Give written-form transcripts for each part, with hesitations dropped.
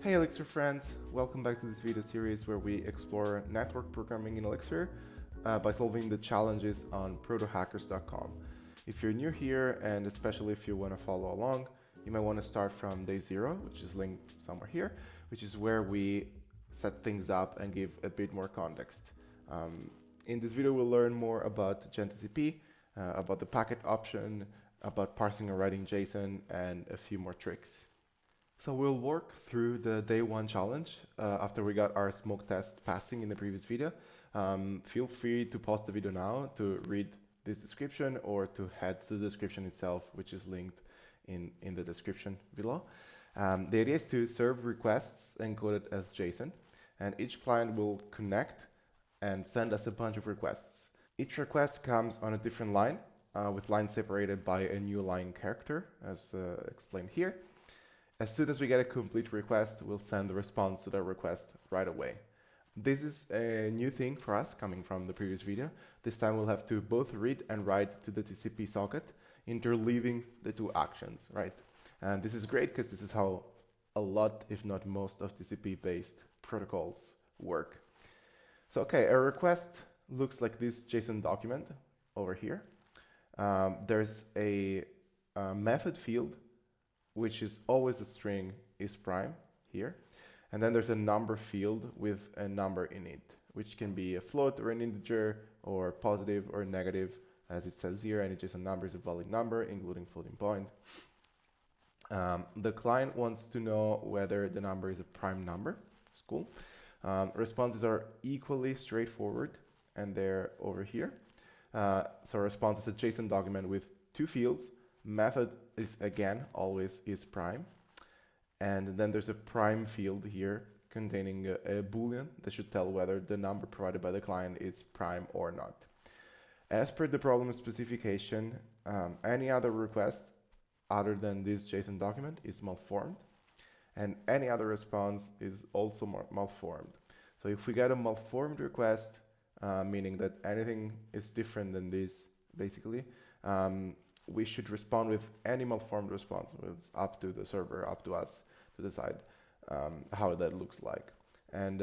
Hey Elixir friends, welcome back to this video series where we explore network programming in Elixir by solving the challenges on protohackers.com. If you're new here, and especially if you want to follow along, you might want to start from day 0, which is linked somewhere here, which is where we set things up and give a bit more context. In this video we'll learn more about GenTCP, about the packet option, about parsing and writing JSON, and a few more tricks. So we'll work through the day 1 challenge after we got our smoke test passing in the previous video. Feel free to pause the video now to read this description or to head to the description itself, which is linked in the description below. The idea is to serve requests encoded as JSON, and each client will connect and send us a bunch of requests. Each request comes on a different line, with lines separated by a new line character, as explained here. As soon as we get a complete request, we'll send the response to that request right away. This is a new thing for us coming from the previous video. This time we'll have to both read and write to the TCP socket, interleaving the two actions, right? And this is great because this is how a lot, if not most, of TCP-based protocols work. So, okay, a request looks like this JSON document over here. There's a method field, which is always a string is prime here. And then there's a number field with a number in it, which can be a float or an integer or positive or negative, as it says here. Any JSON number is a valid number, including floating point. The client wants to know whether the number is a prime number. It's cool. Responses are equally straightforward, and they're over here. So response is a JSON document with two fields. Method is again always is prime, and then there's a prime field here containing a boolean that should tell whether the number provided by the client is prime or not. As per the problem specification, any other request other than this JSON document is malformed, and any other response is also malformed. So if we get a malformed request, meaning that anything is different than this, basically, we should respond with any malformed response. It's up to the server, up to us to decide how that looks like. And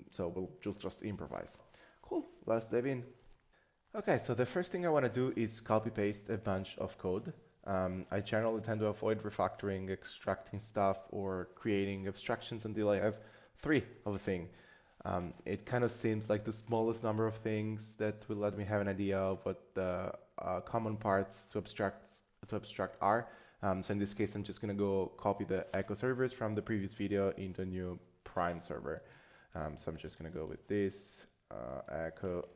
so we'll just improvise. Cool, let's dive in. Okay, so the first thing I want to do is copy paste a bunch of code. I generally tend to avoid refactoring, extracting stuff, or creating abstractions until I have 3 of a thing. It kind of seems like the smallest number of things that will let me have an idea of what the common parts to abstract are. So in this case, I'm just going to go copy the echo servers from the previous video into a new prime server. So I'm just going to go with this echo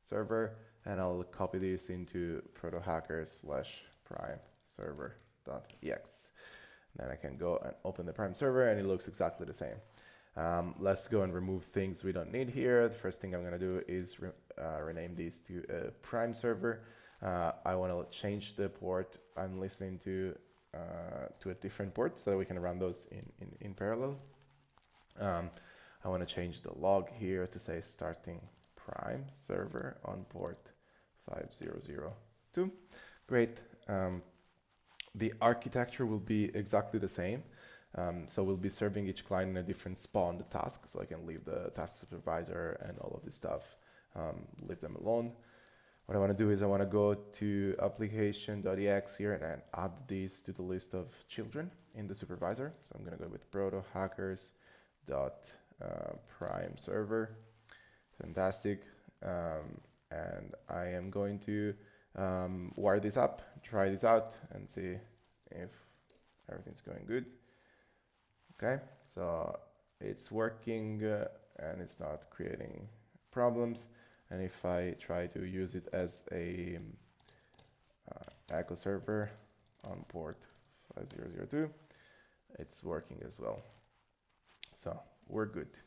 server, and I'll copy this into protohackers/prime server.ex. Then I can go and open the prime server, and it looks exactly the same. Let's go and remove things we don't need here. The first thing I'm going to do is rename this to a prime server. I want to change the port I'm listening to a different port so that we can run those in parallel. I want to change the log here to say starting prime server on port 5002. Great. The architecture will be exactly the same. So we'll be serving each client in a different spawned task, so I can leave the task supervisor and all of this stuff, leave them alone. What I want to do is I want to go to application.ex here and add these to the list of children in the supervisor. So I'm going to go with protohackers.prime server. Fantastic. And I am going to wire this up, try this out, and see if everything's going good. Okay, so it's working and it's not creating problems. And if I try to use it as a echo server on port 5002, it's working as well. So we're good.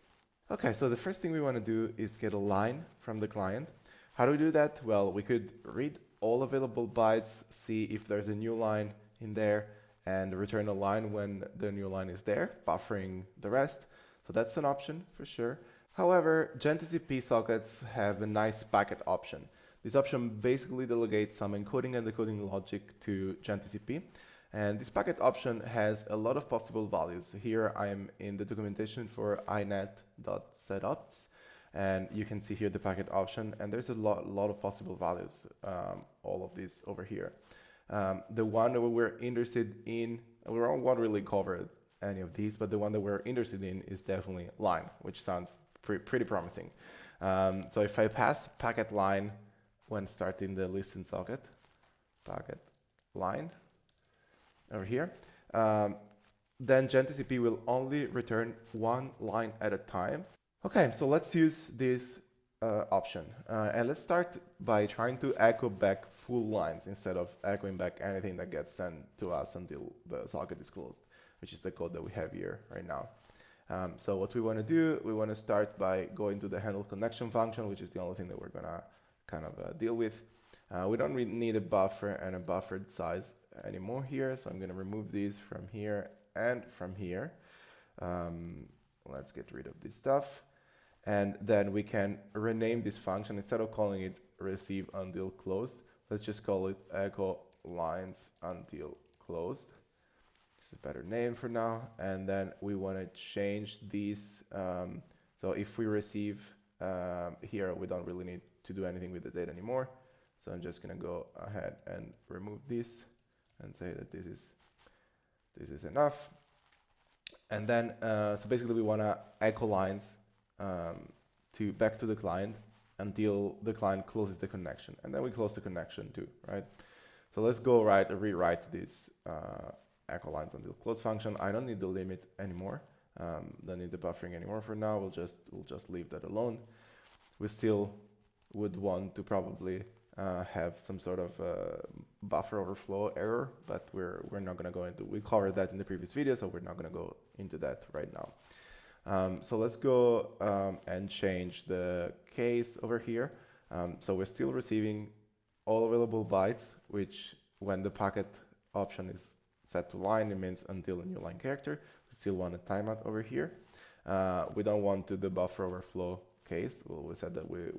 Okay, so the first thing we want to do is get a line from the client. How do we do that? Well, we could read all available bytes, see if there's a new line in there, and return a line when the new line is there, buffering the rest. So that's an option for sure. However, GenTCP sockets have a nice packet option. This option basically delegates some encoding and decoding logic to GenTCP, And this packet option has a lot of possible values. Here I am in the documentation for inet.setups, and you can see here the packet option, and there's a lot of possible values, all of these over here. The one that we're interested in, we won't really cover any of these, but the one that we're interested in is definitely line, which sounds pretty promising. So if I pass packet line when starting the listen socket, packet line over here, then GenTCP will only return one line at a time. Okay, so let's use this option. And let's start by trying to echo back full lines instead of echoing back anything that gets sent to us until the socket is closed, which is the code that we have here right now. So what we want to do, we want to start by going to the handle connection function, which is the only thing that we're going to kind of deal with. We don't really need a buffer and a buffered size anymore here, so I'm going to remove these from here and from here. Let's get rid of this stuff. And then we can rename this function. Instead of calling it receive until closed, let's just call it echo lines until closed. It's a better name for now. And then we want to change these. So if we receive here, we don't really need to do anything with the data anymore. So I'm just going to go ahead and remove this and say that this is enough. And then, so basically we want to echo lines back to the client until the client closes the connection. And then we close the connection too, right? So let's go rewrite this echo lines until close function. I don't need the limit anymore. Don't need the buffering anymore for now. We'll just leave that alone. We still would want to probably have some sort of buffer overflow error, but we're not going to go into. We covered that in the previous video, so we're not going to go into that right now. So let's go and change the case over here. So we're still receiving all available bytes, which when the packet option is set to line, it means until a new line character. We still want a timeout over here. We don't want to the buffer overflow case. Well, we said that we're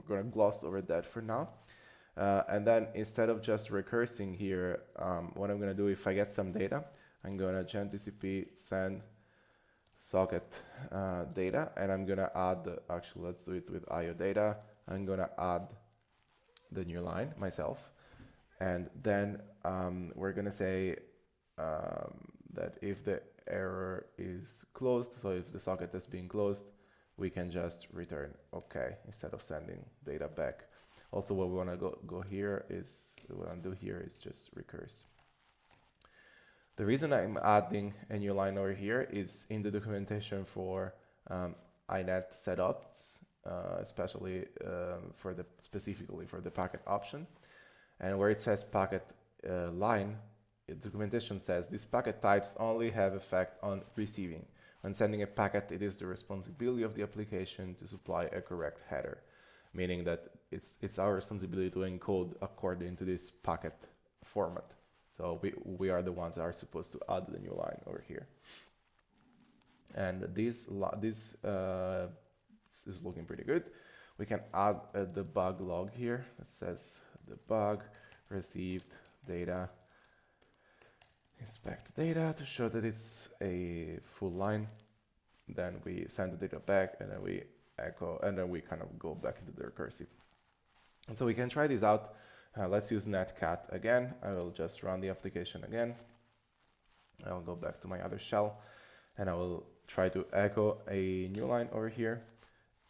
going to gloss over that for now. And then instead of just recursing here, what I'm going to do, if I get some data, I'm going to GenTCP send socket data, and I'm going to add, actually let's do it with IO data. I'm going to add the new line myself. And then we're going to say that if the error is closed, so if the socket has been closed, we can just return OK instead of sending data back. Also, what we want to go here is, what I do here is just recurse. The reason I'm adding a new line over here is in the documentation for inet setups, especially specifically for the packet option, and where it says packet line, the documentation says these packet types only have effect on receiving. When sending a packet, it is the responsibility of the application to supply a correct header, meaning that it's our responsibility to encode according to this packet format. So we are the ones that are supposed to add the new line over here. And this is looking pretty good. We can add a debug log here that says debug received data, inspect data to show that it's a full line. Then we send the data back, and then we echo, and then we kind of go back into the recursive. And so we can try this out. Let's use netcat again. I will just run the application again. I'll go back to my other shell, and I will try to echo a new line over here.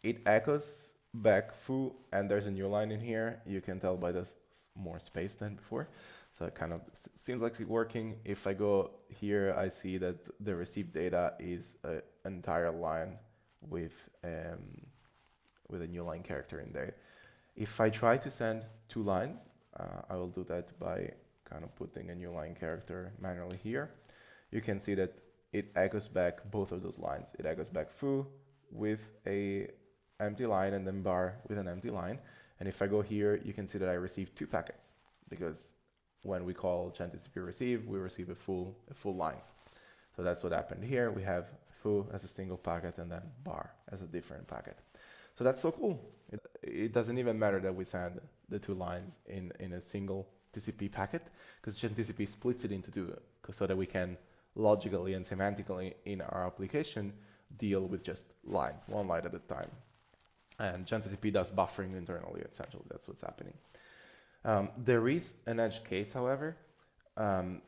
It echoes back foo, and there's a new line in here. You can tell by the more space than before. So it kind of seems like it's working. If I go here, I see that the received data is an entire line with a new line character in there. If I try to send two lines, I will do that by kind of putting a new line character manually here. You can see that it echoes back both of those lines. It echoes back foo with a empty line and then bar with an empty line. And if I go here, you can see that I received two packets, because when we call GenTCP receive, we receive a full line. So that's what happened here. We have foo as a single packet and then bar as a different packet. So that's so cool. It doesn't even matter that we send the two lines in a single TCP packet, because TCP splits it into two, so that we can logically and semantically in our application deal with just lines, one line at a time. And TCP does buffering internally, essentially. That's what's happening. There is an edge case, however.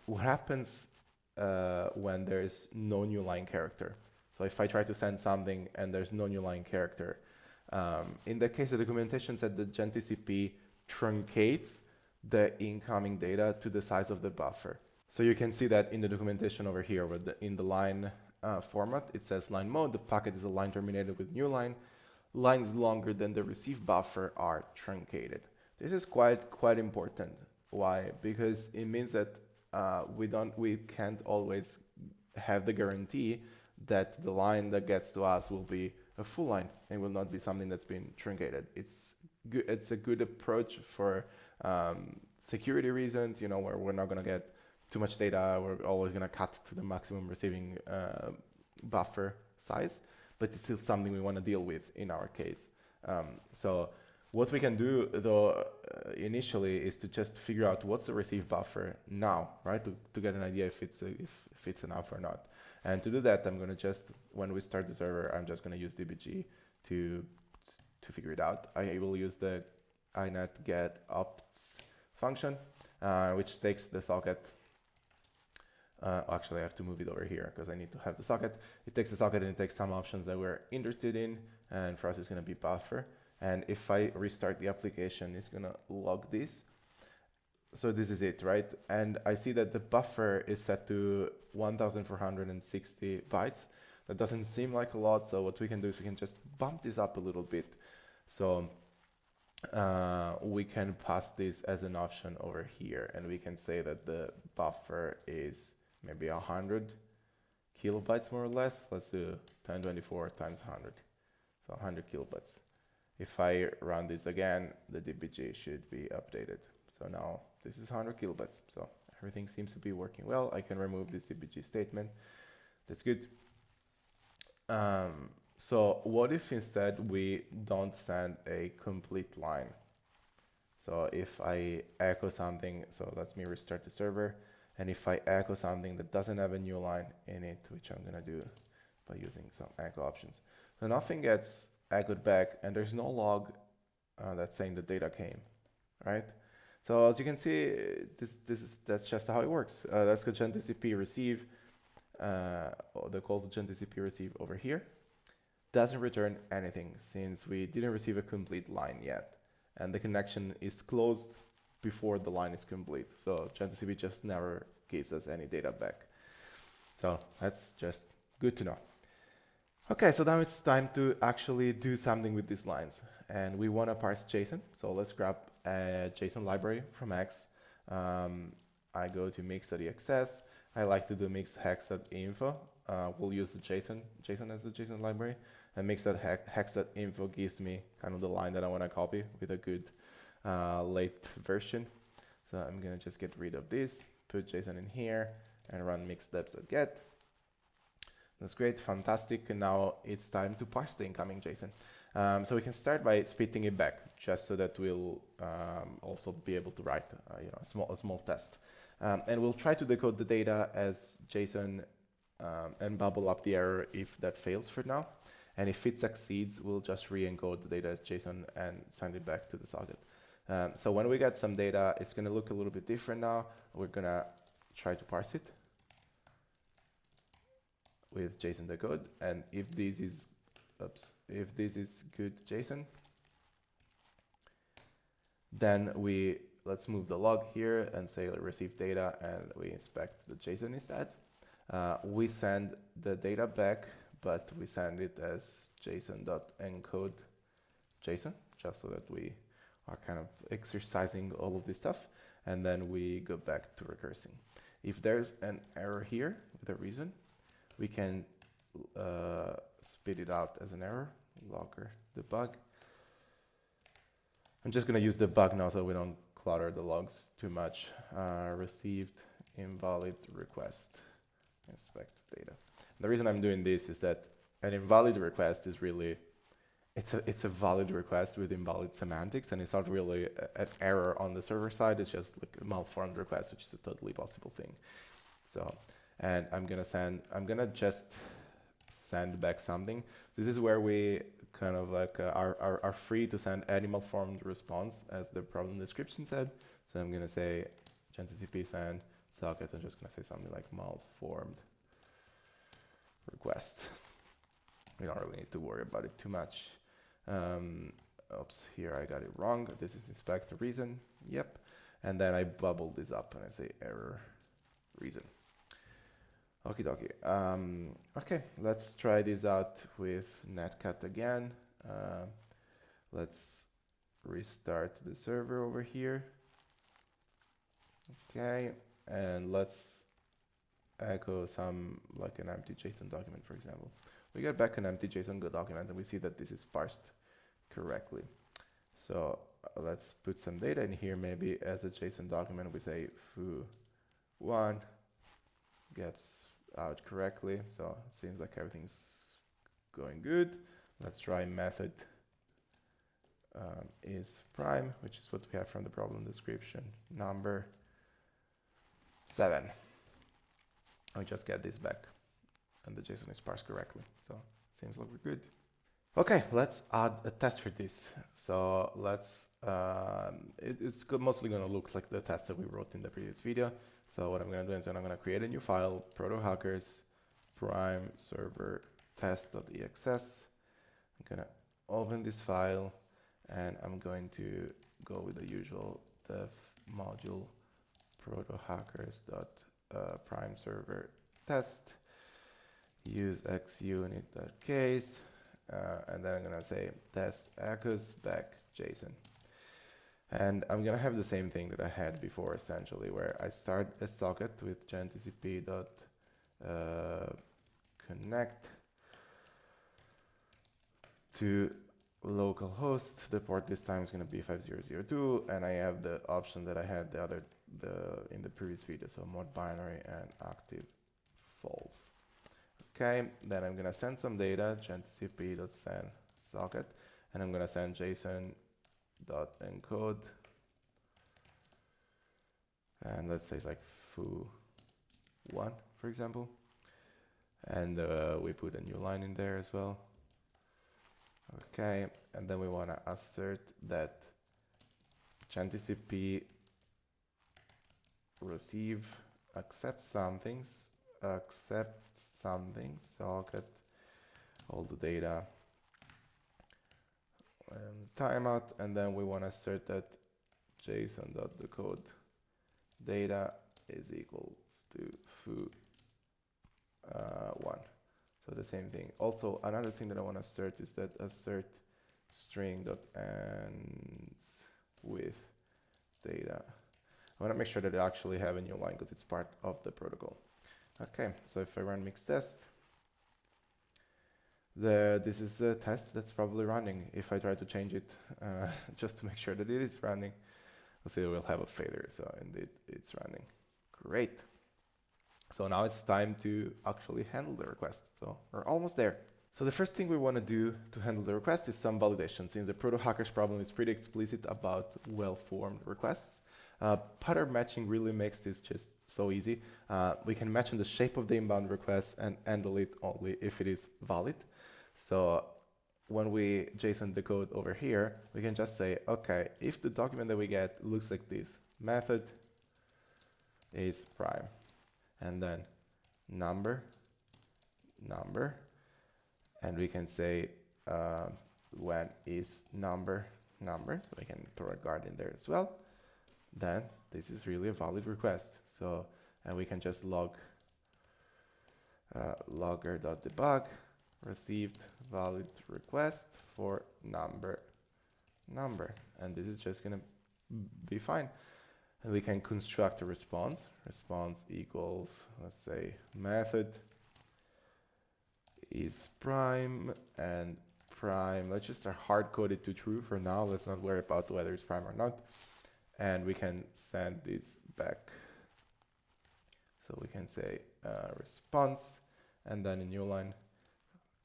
What happens when there's no new line character? So if I try to send something and there's no new line character, in that case, the documentation said that TCP truncates the incoming data to the size of the buffer. So you can see that in the documentation over here, where in the line format, it says line mode, the packet is a line terminated with new line. Lines longer than the receive buffer are truncated. This is quite important. Why? Because it means that we can't always have the guarantee that the line that gets to us will be a full line and will not be something that's been truncated. It's a good approach for security reasons, you know, where we're not going to get too much data. We're always going to cut to the maximum receiving buffer size, but it's still something we want to deal with in our case. So what we can do, though, initially is to just figure out what's the receive buffer now, right? To get an idea if it's enough or not. And to do that, I'm going to just, when we start the server, I'm just going to use dbg to figure it out. I will use the inet get opts function, which takes the socket. Actually, I have to move it over here because I need to have the socket. It takes the socket and it takes some options that we're interested in. And for us, it's going to be buffer. And if I restart the application, it's going to log this. So this is it, right? And I see that the buffer is set to 1,460 bytes. That doesn't seem like a lot. So what we can do is we can just bump this up a little bit. So we can pass this as an option over here. And we can say that the buffer is maybe 100 kilobytes more or less. Let's do 1024 times 100. So 100 kilobytes. If I run this again, the dbg should be updated. So now this is 100 kilobytes. So everything seems to be working well. I can remove this dbg statement. That's good. So what if instead we don't send a complete line? So if I echo something, so let me restart the server. And if I echo something that doesn't have a new line in it, which I'm going to do by using some echo options. So nothing gets echoed back and there's no log that's saying the data came, right? So as you can see, that's just how it works. Let's go TCP receive, the call to TCP receive over here. Doesn't return anything since we didn't receive a complete line yet. And the connection is closed before the line is complete. So TCP just never gives us any data back. So that's just good to know. Okay, so now it's time to actually do something with these lines. And we want to parse JSON. So let's grab a JSON library from X. I go to mix.exs. I like to do mix.hex.info. We'll use the JSON as the JSON library. And mix.hex.info gives me kind of the line that I want to copy with a good late version. So I'm going to just get rid of this, put JSON in here, and run mix.deps.get. That's great, fantastic. And now it's time to parse the incoming JSON. So we can start by splitting it back, just so that we'll also be able to write a small test. And we'll try to decode the data as JSON and bubble up the error if that fails for now. And if it succeeds, we'll just re-encode the data as JSON and send it back to the socket. So when we get some data, it's going to look a little bit different now. We're going to try to parse it with JSON decode. And if this is, good JSON, then let's move the log here and say receive data, and we inspect the JSON instead. We send the data back, but we send it as JSON.encode JSON, just so that we are kind of exercising all of this stuff. And then we go back to recursing. If there's an error here with a reason, we can spit it out as an error, logger debug. I'm just going to use the bug now so we don't clutter the logs too much. Received invalid request, inspect data. The reason I'm doing this is that an invalid request is really it's a valid request with invalid semantics, and it's not really an error on the server side. It's just like a malformed request, which is a totally possible thing. So, and I'm gonna just send back something. This is where we kind of like are free to send any malformed response, as the problem description said. So I'm gonna say GenTCP send socket. I'm just gonna say something like malformed request. We don't really need to worry about it too much. Oops, here I got it wrong. This is inspect the reason. Yep. And then I bubble this up and I say error reason. Okie dokie. Okay, let's try this out with netcat again. Let's restart the server over here. Okay, and let's echo some, like an empty JSON document, for example. We get back an empty JSON document and we see that this is parsed correctly. So let's put some data in here. Maybe as a JSON document, we say foo1 gets out correctly. So it seems like everything's going good. Let's try method is prime, which is what we have from the problem description, number 7. I just get this back and the JSON is parsed correctly. So it seems like we're good. Okay, let's add a test for this. So let's, it's mostly gonna look like the test that we wrote in the previous video. So what I'm gonna do is I'm gonna create a new file, Protohackers prime server test.exs. I'm gonna open this file and I'm going to go with the usual dev module protohackers.prime server test, use xunit.case, and then I'm gonna say test echoes back JSON. And I'm gonna have the same thing that I had before, essentially, where I start a socket with gentcp.connect to localhost. The port this time is gonna be 5002, and I have the option that I had in the previous video, so mod binary and active false. Okay, then I'm gonna send some data, gentcp.send socket, and I'm gonna send JSON.encode, and let's say it's like foo1, for example, and we put a new line in there as well. Okay, and then we want to assert that gentcp receive accept something, socket, all the data, and timeout, and then we want to assert that json.decode data is equals to foo1. So the same thing. Also, another thing that I want to assert is that assert string.ends with data. I want to make sure that I actually have a new line because it's part of the protocol. Okay, so if I run mix test, this is a test that's probably running. If I try to change it just to make sure that it is running, we'll see we'll have a failure. So indeed, it's running. Great. So now it's time to actually handle the request. So we're almost there. So the first thing we want to do to handle the request is some validation, since the Protohackers problem is pretty explicit about well-formed requests. Pattern matching really makes this just so easy. We can match on the shape of the inbound request and handle it only if it is valid. So when we JSON decode over here, we can just say, okay, if the document that we get looks like this, method is prime, and then number, and we can say when is number, so we can throw a guard in there as well. Then this is really a valid request. So, and we can just log logger.debug received valid request for number, and this is just gonna be fine. And we can construct a response. Response equals, let's say, method is prime, and prime, let's just hard code it to true for now. Let's not worry about whether it's prime or not. And we can send this back. So we can say response, and then a new line,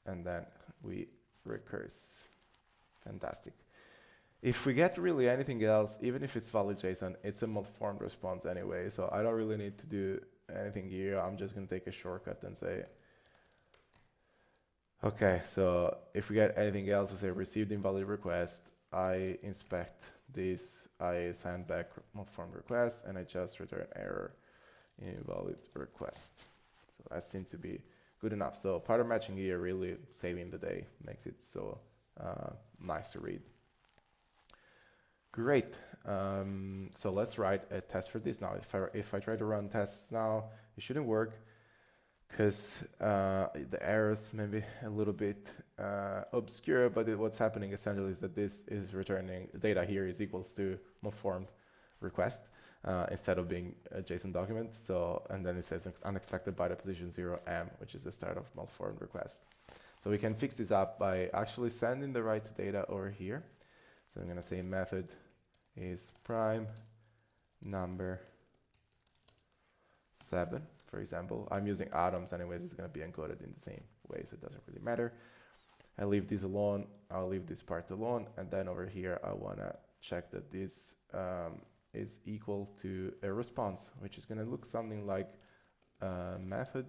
and then we recurse. Fantastic. If we get really anything else, even if it's valid JSON, it's a malformed response anyway, so I don't really need to do anything here. I'm just going to take a shortcut and say, okay, so if we get anything else, we say received invalid request, I inspect this, I send back malformed request, and I just return error invalid request. So that seems to be good enough. So pattern matching here really saving the day, makes it so nice to read. Great. So let's write a test for this now. If I try to run tests now, it shouldn't work because the errors may be a little bit obscure, but what's happening essentially is that this is returning data here is equals to malformed request instead of being a JSON document. So, and then it says unexpected byte at position 0M, which is the start of malformed request. So we can fix this up by actually sending the right data over here. So I'm going to say method is prime number 7, for example. I'm using atoms anyways, it's going to be encoded in the same way, so it doesn't really matter. I leave this alone, I'll leave this part alone, and then over here I want to check that this is equal to a response, which is going to look something like method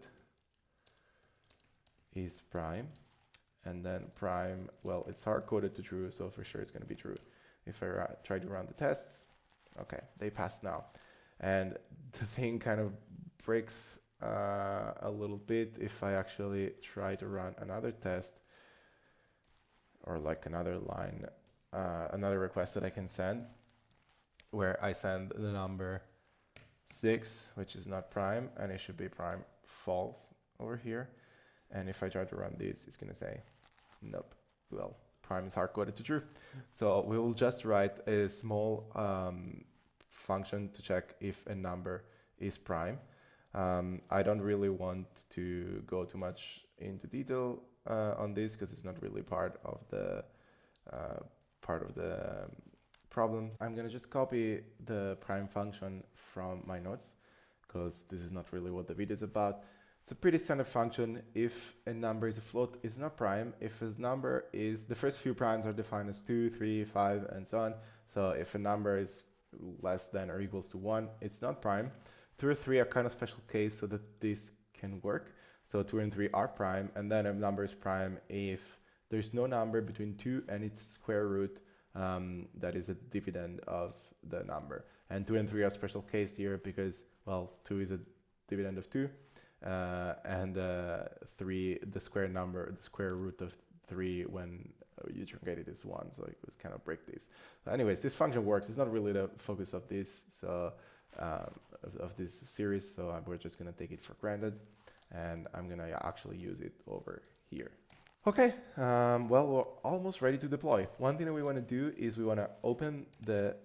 is prime, and then prime, well, it's hard-coded to true, so for sure it's going to be true. If I try to run the tests, okay, they passed now. And the thing kind of breaks a little bit if I actually try to run another test, or like another line, another request that I can send, where I send the number 6, which is not prime, and it should be prime false over here. And if I try to run this, it's going to say, nope, well, prime is hard-coded to true. So we will just write a small function to check if a number is prime. I don't really want to go too much into detail on this because it's not really part of the problem. I'm going to just copy the prime function from my notes because this is not really what the video is about. It's a pretty standard function. If a number is a float, it's not prime. If a number is, the first few primes are defined as 2, 3, 5, and so on. So if a number is less than or equals to 1, it's not prime. 2 or 3 are kind of special case so that this can work. So 2 and 3 are prime, and then a number is prime if there's no number between 2 and its square root that is a dividend of the number. And 2 and 3 are special case here because, well, 2 is a dividend of 2. And 3, the square root of 3 when you truncate it is 1, so it was kind of break this. But anyways, this function works. It's not really the focus of this, so of this series, so we're just going to take it for granted, and I'm going to actually use it over here. Okay, well, we're almost ready to deploy. One thing that we want to do is we want to open the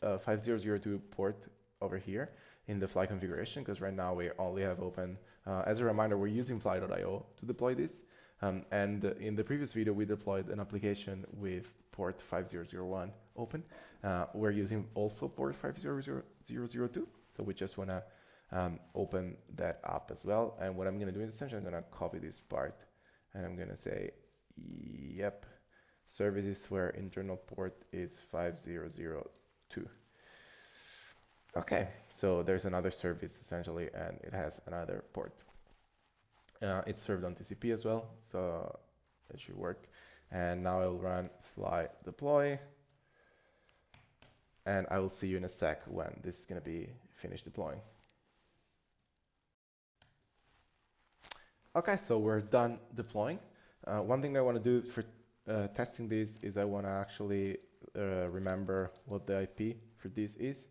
5002 port over here in the fly configuration, because right now we only have open. As a reminder, we're using fly.io to deploy this. And in the previous video, we deployed an application with port 5001 open. We're using also port 50002. So we just want to open that up as well. And what I'm going to do is essentially I'm going to copy this part and I'm going to say, yep, services where internal port is 5002. Okay, so there's another service essentially, and it has another port. It's served on TCP as well, so it should work. And now I'll run fly deploy, and I will see you in a sec when this is going to be finished deploying. Okay, so we're done deploying. One thing that I want to do for testing this is I want to actually remember what the IP for this is.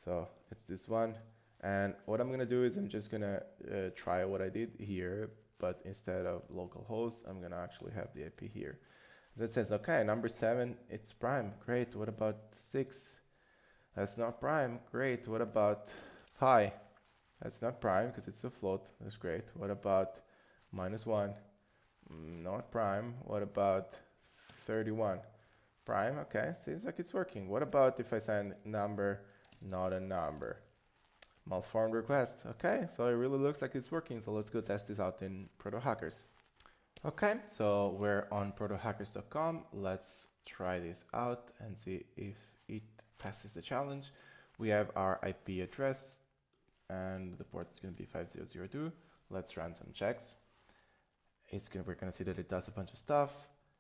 So it's this one, and what I'm gonna do is I'm just gonna try what I did here, but instead of localhost, I'm gonna actually have the IP here. That says, okay, number 7, it's prime, great. What about 6? That's not prime, great. What about pi? That's not prime because it's a float, that's great. What about -1? Not prime. What about 31? Prime, okay, seems like it's working. What about if I send number, not a number? Malformed request. Okay, so it really looks like it's working. So let's go test this out in Protohackers. Okay, so we're on protohackers.com. Let's try this out and see if it passes the challenge. We have our IP address and the port is going to be 5002. Let's run some checks. We're going to see that it does a bunch of stuff.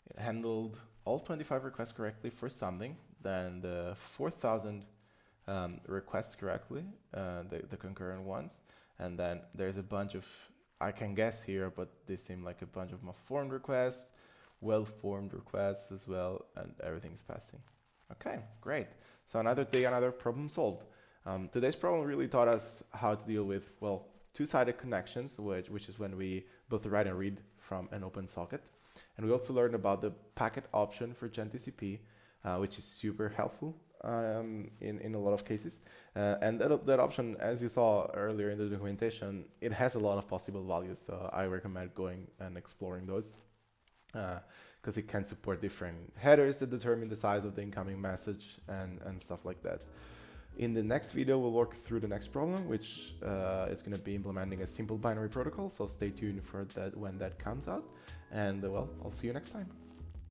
It handled all 25 requests correctly for something, then the 4,000 requests correctly, the concurrent ones, and then there's a bunch of, I can guess here, but they seem like a bunch of malformed requests, well-formed requests as well, and everything's passing. Okay, great. So another day, another problem solved. Today's problem really taught us how to deal with, well, two-sided connections, which is when we both write and read from an open socket. And we also learned about the packet option for GenTCP, which is super helpful in a lot of cases. And that option, as you saw earlier in the documentation, it has a lot of possible values. So I recommend going and exploring those because it can support different headers that determine the size of the incoming message and stuff like that. In the next video, we'll work through the next problem, which is going to be implementing a simple binary protocol. So stay tuned for that when that comes out. And well, I'll see you next time.